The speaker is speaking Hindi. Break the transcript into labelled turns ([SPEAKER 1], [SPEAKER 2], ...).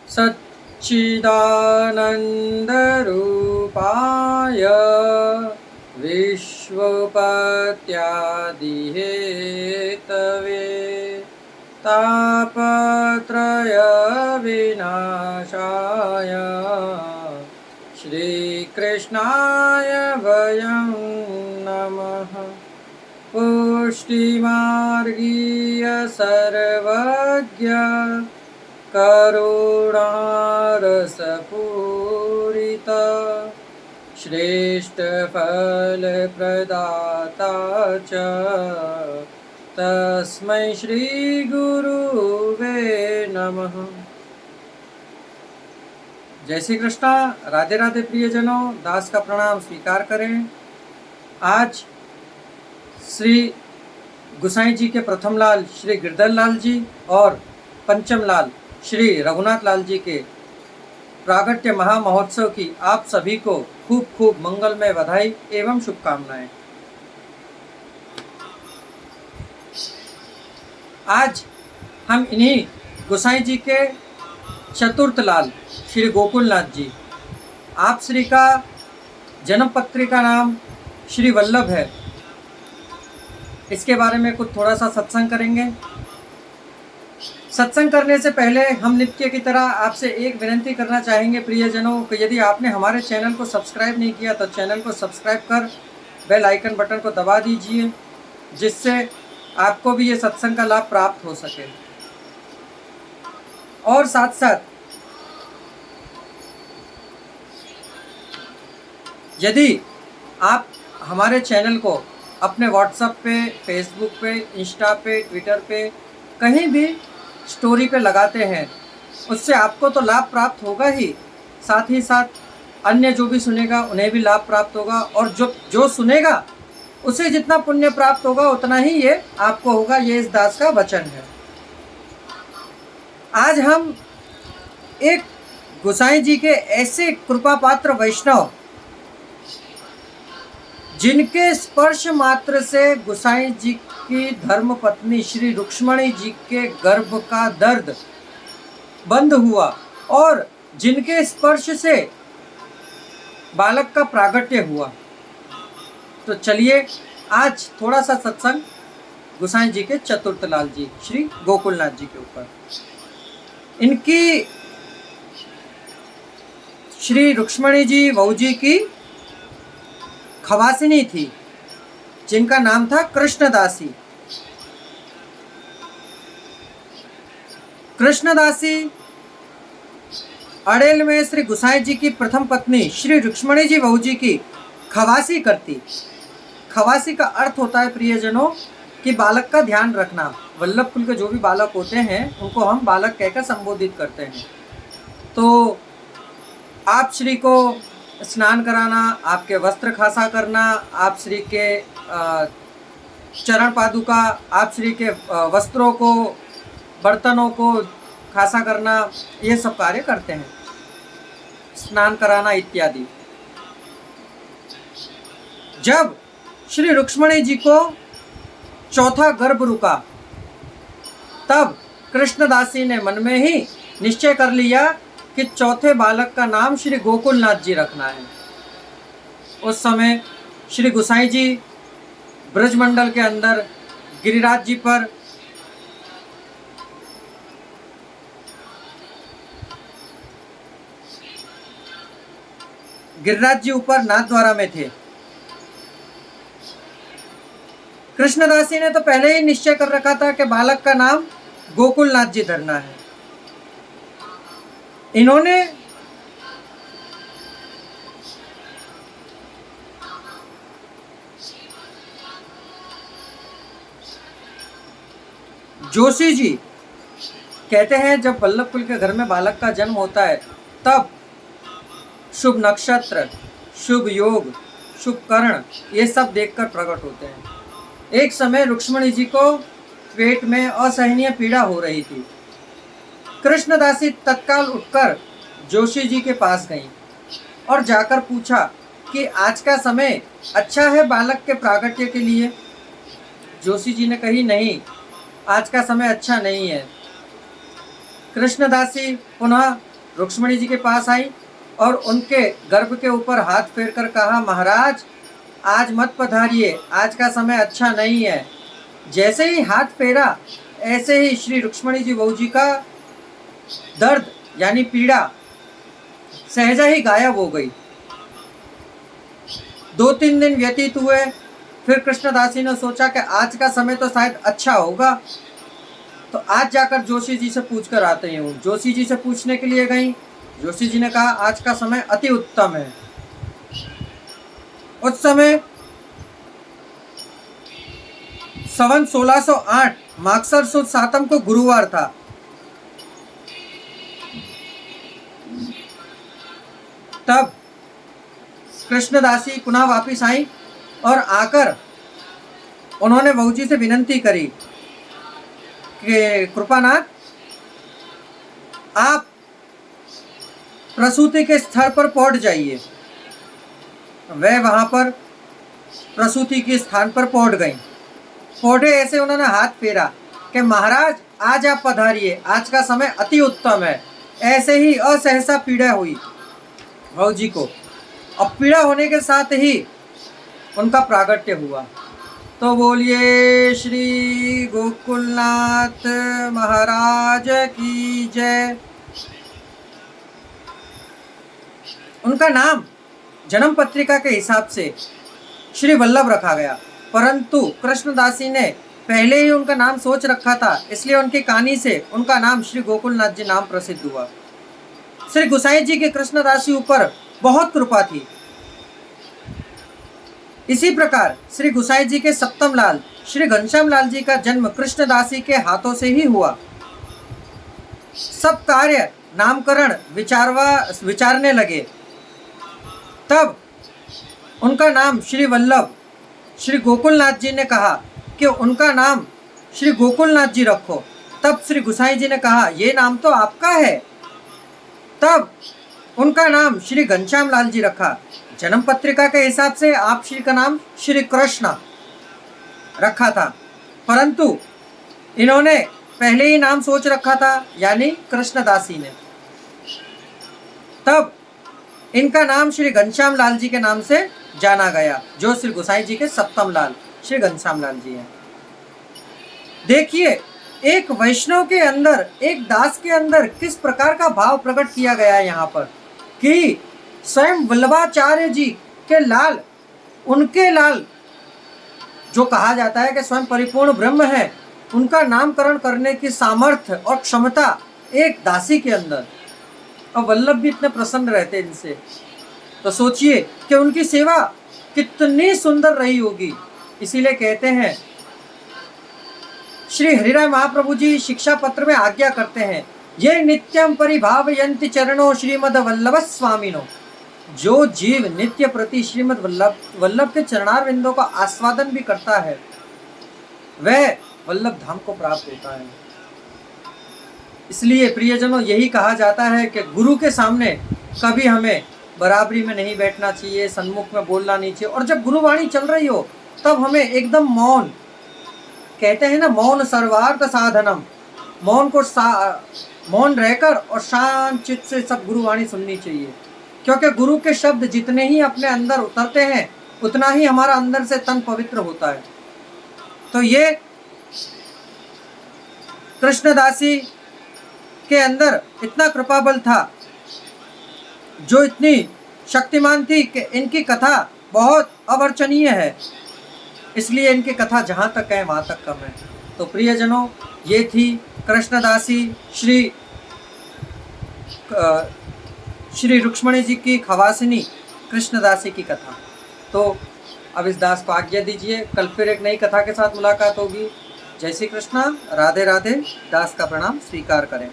[SPEAKER 1] सच्चिदानन्दरूपाय विश्वोपत्यादिहेतवे तापत्रयविनाशाय श्रीकृष्णाय वयं नमः। पुष्टिमार्गीय सर्वज्ञ करुणारसपूरिता श्रेष्ठफलप्रदाता च तस्मै श्रीगुरुवे नमः। जय श्री कृष्णा। राधे राधे प्रियजनों, दास का प्रणाम स्वीकार करें। आज श्री गुसाई जी के प्रथम लाल श्री गिरधर लाल जी और पंचम लाल श्री रघुनाथ लाल जी के प्रागट्य महामहोत्सव की आप सभी को खूब खूब मंगलमय बधाई एवं शुभकामनाएं। आज हम इन्हीं गुसाई जी के चतुर्थ लाल श्री गोकुलनाथ जी, आप श्री का जन्म पत्री का नाम श्री वल्लभ है, इसके बारे में कुछ थोड़ा सा सत्संग करेंगे। सत्संग करने से पहले हम नित्य की तरह आपसे एक विनती करना चाहेंगे प्रियजनों कि यदि आपने हमारे चैनल को सब्सक्राइब नहीं किया तो चैनल को सब्सक्राइब कर बेल आइकन बटन को दबा दीजिए, जिससे आपको भी ये सत्संग का लाभ प्राप्त हो सके। और साथ साथ यदि आप हमारे चैनल को अपने व्हाट्सएप पे, फेसबुक पे, इंस्टा पे, ट्विटर पे कहीं भी स्टोरी पे लगाते हैं, उससे आपको तो लाभ प्राप्त होगा ही, साथ ही साथ अन्य जो भी सुनेगा उन्हें भी लाभ प्राप्त होगा, और जो सुनेगा उसे जितना पुण्य प्राप्त होगा उतना ही ये आपको होगा। ये इस दास का वचन है। आज हम एक गोसाई जी के ऐसे कृपा पात्र वैष्णव जिनके स्पर्श मात्र से गोसाई जी की धर्म पत्नी श्री रुक्ष्मणी जी के गर्भ का दर्द बंद हुआ और जिनके स्पर्श से बालक का प्रागट्य हुआ। तो चलिए आज थोड़ा सा सत्संग गोसाई जी के चतुर्थ लाल जी श्री गोकुलनाथ जी के ऊपर। इनकी श्री रुक्ष्मणी जी बहू जी की खवासिनी थी, जिनका नाम था कृष्णदासी। कृष्णदासी अड़ेल में श्री गुसाई जी की प्रथम पत्नी श्री रुक्ष्मणी जी बहू जी की खवासी करती। खवासी का अर्थ होता है प्रियजनों कि बालक का ध्यान रखना। वल्लभ कुल के जो भी बालक होते हैं उनको हम बालक कहकर संबोधित करते हैं। तो आप श्री को स्नान कराना, आपके वस्त्र खासा करना, आप श्री के चरण पादुका, आप श्री के वस्त्रों को, बर्तनों को खासा करना, ये सब कार्य करते हैं, स्नान कराना इत्यादि। जब श्री रुक्ष्मणी जी को चौथा गर्भ रुका, तब कृष्णदासी ने मन में ही निश्चय कर लिया कि चौथे बालक का नाम श्री गोकुलनाथ जी रखना है। उस समय श्री गुसाई जी ब्रजमंडल के अंदर गिरिराज जी पर गिरिराज जी ऊपर नाथद्वारा में थे। कृष्णदासी ने तो पहले ही निश्चय कर रखा था कि बालक का नाम गोकुलनाथ जी धरना है। इन्होंने जोशी जी कहते हैं जब वल्लभ कुल के घर में बालक का जन्म होता है तब शुभ नक्षत्र, शुभ योग, शुभ कर्ण ये सब देखकर प्रकट होते हैं। एक समय रुक्ष्मणी जी को पेट में असहनीय पीड़ा हो रही थी। कृष्णदासी तत्काल उठकर जोशी जी के पास गई और जाकर पूछा कि आज का समय अच्छा है बालक के प्रागट्य के लिए। जोशी जी ने कही नहीं, आज का समय अच्छा नहीं है। कृष्णदासी पुनः रुक्मणी जी के पास आई और उनके गर्भ के ऊपर हाथ फेर कर कहा, महाराज आज मत पधारिए, आज का समय अच्छा नहीं है। जैसे ही हाथ फेरा ऐसे ही श्री रुक्मणी जी बहू जी का दर्द यानी पीड़ा सहजा ही गायब हो गई। 2-3 दिन व्यतीत हुए, फिर कृष्णदासी ने सोचा कि आज का समय तो शायद अच्छा होगा, तो आज जाकर जोशी जी से पूछ कर आते हूँ। जोशी जी से पूछने के लिए गई। जोशी जी ने कहा आज का समय अति उत्तम है। उस समय सन 1608 मागसर सुद सातम को गुरुवार था। तब कृष्णदासी पुनः वापिस आई और आकर उन्होंने बहू जी से विनंती करी कि कृपानाथ आप प्रसूति के स्थल पर पहुंच जाइए। वह वहां पर प्रसूति के स्थान पर पहुंच गई। पहुंचे ऐसे उन्होंने हाथ फेरा कि महाराज आज आप पधारिए, आज का समय अति उत्तम है। ऐसे ही असहसा पीड़ा हुई बहू जी को, और पीड़ा होने के साथ ही उनका प्रागट्य हुआ। तो बोलिए श्री गोकुलनाथ महाराज की जय। उनका नाम जन्म पत्रिका के हिसाब से श्री वल्लभ रखा गया, परंतु कृष्णदासी ने पहले ही उनका नाम सोच रखा था, इसलिए उनकी कहानी से उनका नाम श्री गोकुलनाथ जी नाम प्रसिद्ध हुआ। श्री गुसाई जी की कृष्णदासी ऊपर बहुत कृपा थी। इसी प्रकार श्री गुसाई जी के सप्तम लाल श्री घनश्याम लाल जी का जन्म कृष्णदासी के हाथों से ही हुआ। सब कार्य नामकरण विचारने लगे। तब उनका नाम श्री वल्लभ श्री गोकुलनाथ जी ने कहा कि उनका नाम श्री गोकुलनाथ जी रखो। तब श्री गुसाई जी ने कहा ये नाम तो आपका है। तब उनका नाम श्री घनश्याम लाल जी रखा। जन्म पत्रिका के हिसाब से आप श्री का नाम श्री कृष्ण रखा था, परंतु इन्होंने पहले ही नाम सोच रखा था, यानी कृष्णदासी ने। तब इनका नाम श्री घनश्याम लाल जी के नाम से जाना गया, जो श्री गुसाई जी के सप्तम लाल श्री घनश्याम लाल जी हैं। देखिए एक वैष्णव के अंदर, एक दास के अंदर किस प्रकार का भाव प्रकट किया गया है यहाँ पर, कि स्वयं वल्लभाचार्य जी के लाल, उनके लाल जो कहा जाता है कि स्वयं परिपूर्ण ब्रह्म है, उनका नामकरण करने की सामर्थ्य और क्षमता एक दासी के अंदर। और वल्लभ भी इतने प्रसन्न रहते इनसे, तो सोचिए कि उनकी सेवा कितनी सुंदर रही होगी। इसीलिए कहते हैं श्री हरिराय महाप्रभु जी शिक्षा पत्र में आज्ञा करते हैं, ये नित्यम परिभावयन्ति चरणों श्रीमद वल्लभ स्वामिनो। जो जीव नित्य प्रति श्रीमद वल्लभ के चरणारविंदों का आस्वादन भी करता है, वह वल्लभ धाम को प्राप्त होता है। इसलिए प्रियजनों यही कहा जाता है कि गुरु के सामने कभी हमें बराबरी में नहीं बैठना चाहिए, सन्मुख में बोलना नहीं चाहिए, और जब गुरुवाणी चल रही हो तब हमें एकदम मौन, कहते हैं ना मौन सर्वार्थ साधनम, मौन रहकर और शांत चित्त से सब गुरुवाणी सुननी चाहिए। क्योंकि गुरु के शब्द जितने ही अपने अंदर उतरते हैं उतना ही हमारा अंदर से तन पवित्र होता है। तो ये कृष्णदासी के अंदर इतना कृपा बल था, जो इतनी शक्तिमान थी कि इनकी कथा बहुत अवर्चनीय है, इसलिए इनकी कथा जहाँ तक है वहाँ तक कम है। तो प्रियजनों ये थी कृष्णदासी श्री रुक्मणी जी की खवासिनी कृष्णदासी की कथा। तो अब इस दास को आज्ञा दीजिए, कल फिर एक नई कथा के साथ मुलाकात होगी। जय श्री कृष्णा, राधे राधे। दास का प्रणाम स्वीकार करें।